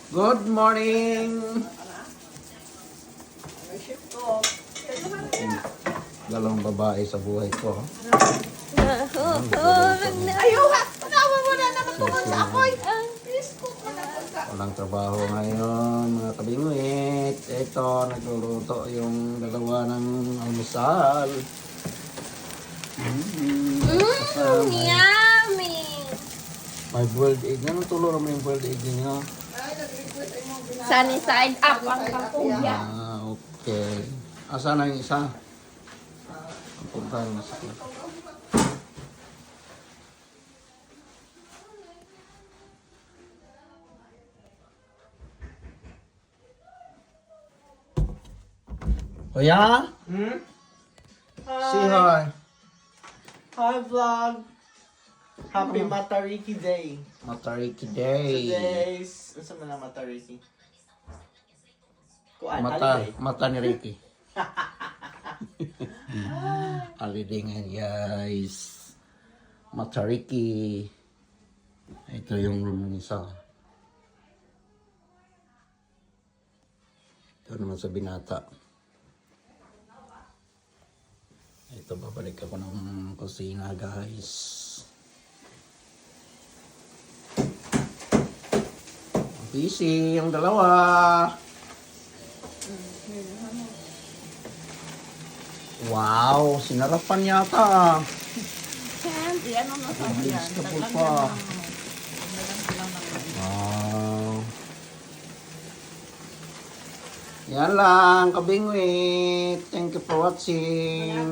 Good morning! Dalawang babae sa buhay ko. Ayuha! Panawa mo na naman tungkol sa ako'y! Walang trabaho ngayon, mga kabingwit. Ito, nagluluto yung dalawa ng almusal. Yummy! May boiled egg. Anong tulo naman yung boiled egg niyo? Sunny side up ang kakuya. Okay. Asan na yung isa? Ang punta na sa Kuya? Say hi. Hi vlog! Happy Matariki Day! Matariki Day. Today's... Ano man ang Matariki? Kuan, holiday. Mata ni Ricky. Holiday nga guys. Matariki. Ito yung room ng isa. Ito naman sa binata. Ito, babalik ako ng kusina guys. Busy yung dalawa. Wow, sinarapan yata. Candy, ano na sa yan? Vegetable pa. Wow. Yan lang, kabingwit. Thank you for watching.